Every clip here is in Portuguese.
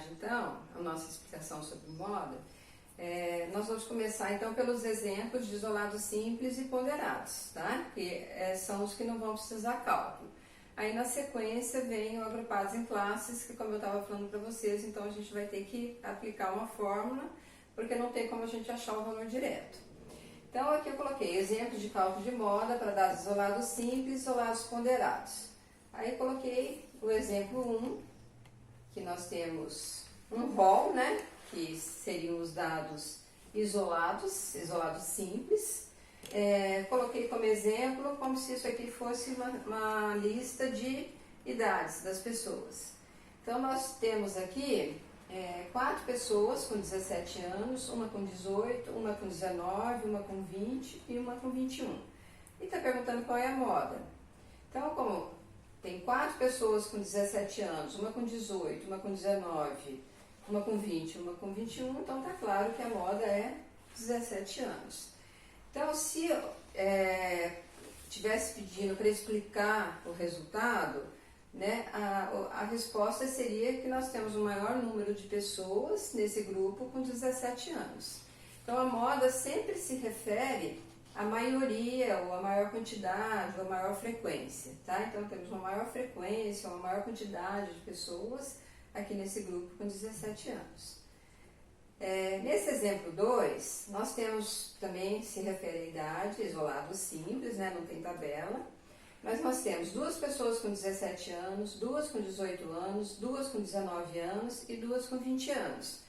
atividade, então, a nossa explicação sobre moda, nós vamos começar então pelos exemplos de isolados simples e ponderados, tá? Que são os que não vão precisar cálculo. Aí na sequência vem o agrupados em classes, que como eu estava falando para vocês, então a gente vai ter que aplicar uma fórmula, porque não tem como a gente achar o valor direto. Então aqui eu coloquei exemplos de cálculo de moda para dados isolados simples e isolados ponderados. Aí coloquei o exemplo 1, que nós temos um rol, né, que seriam os dados isolados simples. Coloquei como exemplo como se isso aqui fosse uma lista de idades das pessoas. Então nós temos aqui 4 pessoas com 17 anos, uma com 18, uma com 19, uma com 20 e uma com 21. E está perguntando qual é a moda. Então, como tem 4 pessoas com 17 anos, uma com 18, uma com 19, uma com 20, uma com 21, então está claro que a moda é 17 anos. Então, se tivesse pedindo para explicar o resultado, né, a resposta seria que nós temos o maior número de pessoas nesse grupo com 17 anos. Então, a moda sempre se refere à maioria, ou à maior quantidade, ou à maior frequência, tá? Então, temos uma maior frequência, uma maior quantidade de pessoas aqui nesse grupo com 17 anos. Nesse exemplo 2, nós temos também, se refere à idade, isolado simples, né, não tem tabela, mas nós temos 2 pessoas com 17 anos, 2 com 18 anos, 2 com 19 anos e 2 com 20 anos.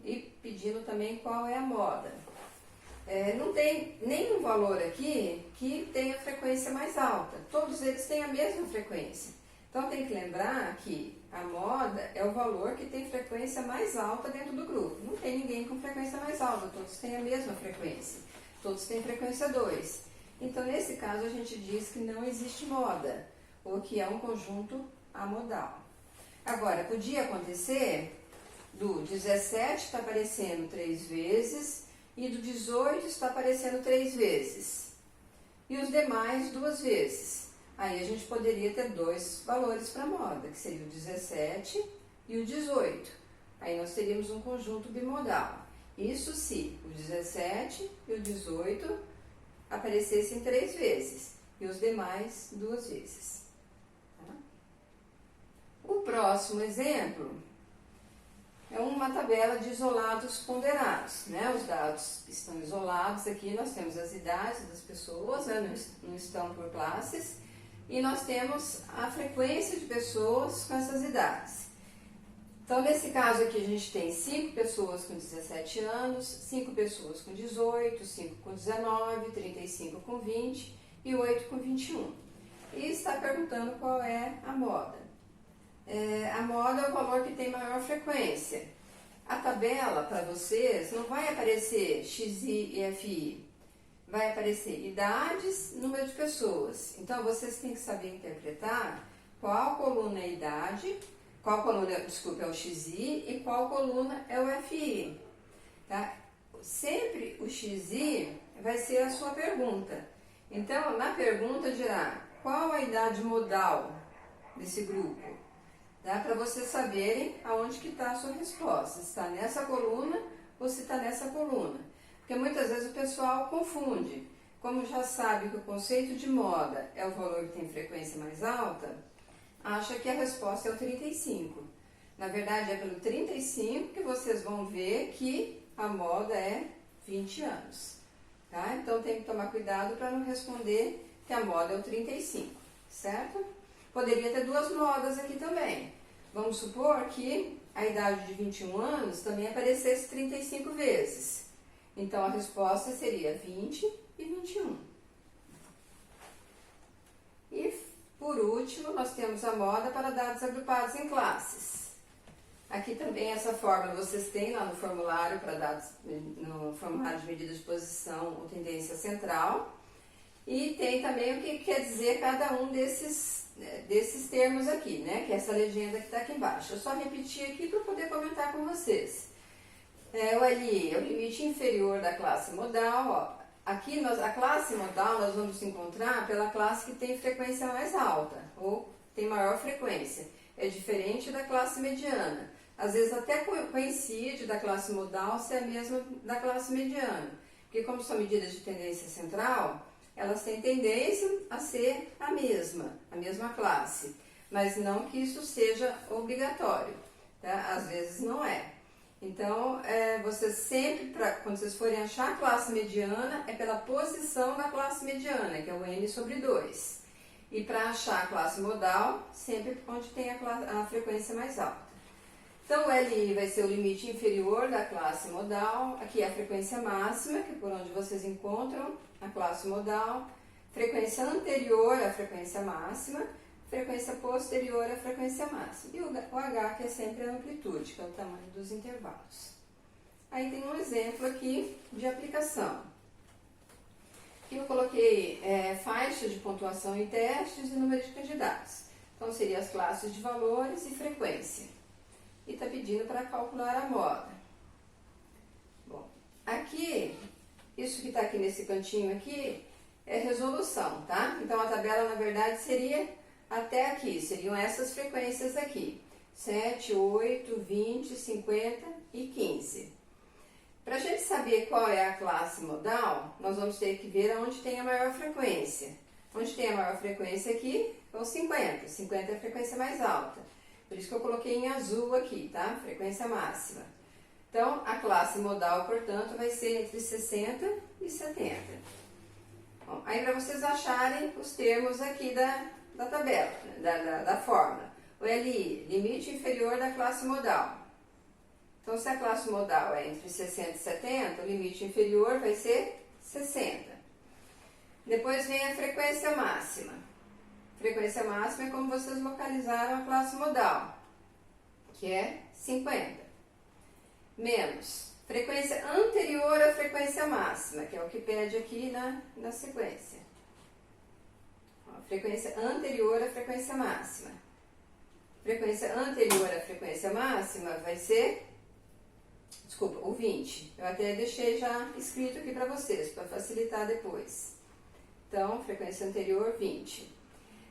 E pedindo também qual é a moda. Não tem nenhum valor aqui que tenha frequência mais alta, todos eles têm a mesma frequência. Então tem que lembrar que a moda é o valor que tem frequência mais alta dentro do grupo. Não tem ninguém com frequência mais alta, todos têm a mesma frequência. Todos têm frequência 2. Então nesse caso a gente diz que não existe moda, ou que é um conjunto amodal. Agora, podia acontecer do 17 está aparecendo 3 vezes e do 18 está aparecendo 3 vezes. E os demais 2 vezes. Aí a gente poderia ter 2 valores para moda, que seria o 17 e o 18. Aí nós teríamos um conjunto bimodal. Isso se o 17 e o 18 aparecessem 3 vezes e os demais 2 vezes. Tá? O próximo exemplo é uma tabela de isolados ponderados, né? Os dados estão isolados aqui, nós temos as idades das pessoas, né? Não estão por classes. E nós temos a frequência de pessoas com essas idades. Então, nesse caso aqui, a gente tem 5 pessoas com 17 anos, 5 pessoas com 18, 5 com 19, 35 com 20 e 8 com 21. E está perguntando qual é a moda. A moda é o valor que tem maior frequência. A tabela, para vocês, não vai aparecer XI e FI. Vai aparecer idades, número de pessoas. Então, vocês têm que saber interpretar qual coluna é a idade, qual coluna, desculpa, é o XI e qual coluna é o FI. Tá? Sempre o XI vai ser a sua pergunta. Então, na pergunta dirá qual a idade modal desse grupo. Tá? Para vocês saberem aonde que está a sua resposta. Se está nessa coluna ou se está nessa coluna. Porque muitas vezes o pessoal confunde. Como já sabe que o conceito de moda é o valor que tem frequência mais alta, acha que a resposta é o 35. Na verdade, é pelo 35 que vocês vão ver que a moda é 20 anos. Tá? Então tem que tomar cuidado para não responder que a moda é o 35, certo? Poderia ter 2 modas aqui também. Vamos supor que a idade de 21 anos também aparecesse 35 vezes. Então, a resposta seria 20 e 21. E, por último, nós temos a moda para dados agrupados em classes. Aqui também essa fórmula vocês têm lá no formulário para dados, no formulário de medida de posição ou tendência central. E tem também o que quer dizer cada um desses termos aqui, né? Que é essa legenda que está aqui embaixo. Eu só repeti aqui para poder comentar com vocês. O LI é o limite inferior da classe modal. Ó. Aqui a classe modal nós vamos encontrar pela classe que tem frequência mais alta, ou tem maior frequência. É diferente da classe mediana. às vezes até coincide da classe modal ser a mesma da classe mediana, porque como são medidas de tendência central, elas têm tendência a ser a mesma classe, mas não que isso seja obrigatório, tá? Às vezes não é. Então, vocês sempre, quando vocês forem achar a classe mediana, é pela posição da classe mediana, que é o n sobre 2. E para achar a classe modal, sempre onde tem a frequência mais alta. Então, o LI vai ser o limite inferior da classe modal, aqui é a frequência máxima, que é por onde vocês encontram a classe modal, frequência anterior à frequência máxima, frequência posterior à frequência máxima. E o H, que é sempre a amplitude, que é o tamanho dos intervalos. Aí tem um exemplo aqui de aplicação. Aqui eu coloquei faixa de pontuação em testes e número de candidatos. Então, seriam as classes de valores e frequência. E está pedindo para calcular a moda. Bom, aqui, isso que está aqui nesse cantinho aqui, é resolução, tá? Então, a tabela, na verdade, seria até aqui, seriam essas frequências aqui. 7, 8, 20, 50 e 15. Para a gente saber qual é a classe modal, nós vamos ter que ver onde tem a maior frequência. Onde tem a maior frequência aqui é o 50. 50 é a frequência mais alta. Por isso que eu coloquei em azul aqui, tá? Frequência máxima. Então, a classe modal, portanto, vai ser entre 60 e 70. Bom, aí, para vocês acharem os termos aqui da tabela, da fórmula. O LI, limite inferior da classe modal. Então, se a classe modal é entre 60 e 70, o limite inferior vai ser 60. Depois vem a frequência máxima. Frequência máxima é como vocês localizaram a classe modal, que é 50. Menos frequência anterior à frequência máxima, que é o que pede aqui na sequência. Frequência anterior à frequência máxima. Frequência anterior à frequência máxima vai ser, o 20. Eu até deixei já escrito aqui para vocês, para facilitar depois. Então, frequência anterior, 20.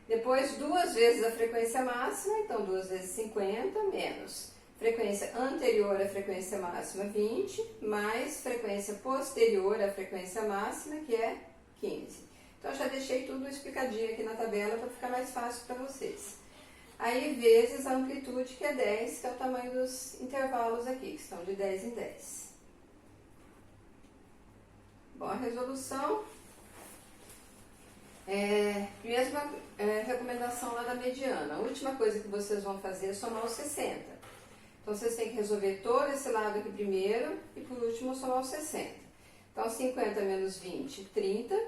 Depois, 2 vezes a frequência máxima, então 2 vezes 50, menos frequência anterior à frequência máxima, 20, mais frequência posterior à frequência máxima, que é 15. Então, eu já deixei tudo explicadinho aqui na tabela para ficar mais fácil para vocês. Aí, vezes a amplitude, que é 10, que é o tamanho dos intervalos aqui, que estão de 10 em 10. Bom, a resolução... mesma recomendação lá da mediana. A última coisa que vocês vão fazer é somar os 60. Então, vocês têm que resolver todo esse lado aqui primeiro e, por último, somar os 60. Então, 50 menos 20, 30.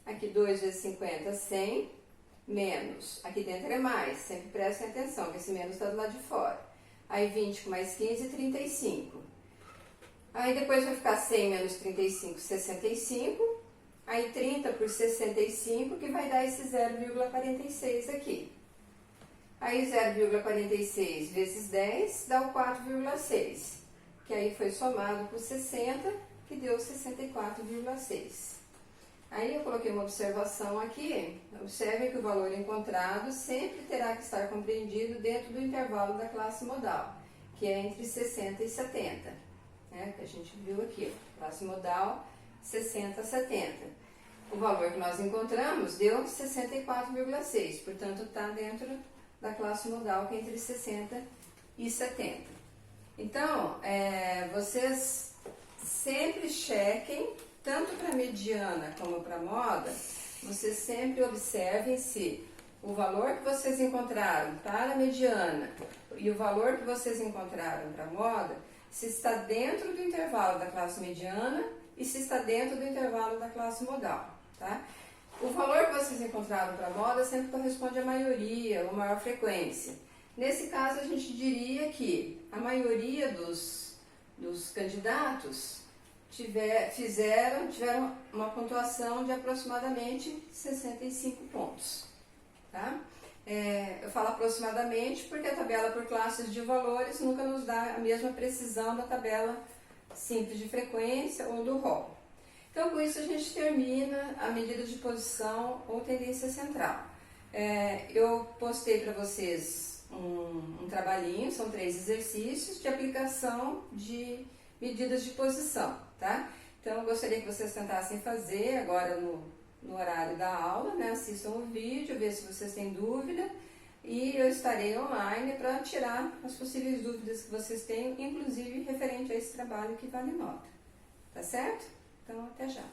Aqui, 2 vezes 50, 100. Menos. Aqui dentro é mais. Sempre prestem atenção, que esse menos está do lado de fora. Aí, 20 com mais 15, 35. Aí, depois vai ficar 100 menos 35, 65. Aí 30 por 65, que vai dar esse 0,46 aqui. Aí 0,46 vezes 10 dá o 4,6, que aí foi somado por 60, que deu 64,6. Aí eu coloquei uma observação aqui. Observem que o valor encontrado sempre terá que estar compreendido dentro do intervalo da classe modal, que é entre 60 e 70, né? Que a gente viu aqui, classe modal 60 a 70. O valor que nós encontramos deu 64,6, portanto está dentro da classe modal, que é entre 60 e 70. Então, vocês sempre chequem, tanto para mediana como para moda, vocês sempre observem se o valor que vocês encontraram para a mediana e o valor que vocês encontraram para a moda, se está dentro do intervalo da classe mediana e se está dentro do intervalo da classe modal, tá? O valor que vocês encontraram para a moda sempre corresponde à maioria ou maior frequência. Nesse caso, a gente diria que a maioria dos candidatos tiveram uma pontuação de aproximadamente 65 pontos. Tá? Eu falo aproximadamente porque a tabela por classes de valores nunca nos dá a mesma precisão da tabela simples de frequência ou do rol. Então, com isso, a gente termina a medida de posição ou tendência central. Eu postei para vocês um trabalhinho, são 3 exercícios de aplicação de medidas de posição, tá? Então, eu gostaria que vocês tentassem fazer agora no horário da aula, né? Assistam o vídeo, ver se vocês têm dúvida e eu estarei online para tirar as possíveis dúvidas que vocês tenham, inclusive referente a esse trabalho que vale nota, tá certo? Então, até já!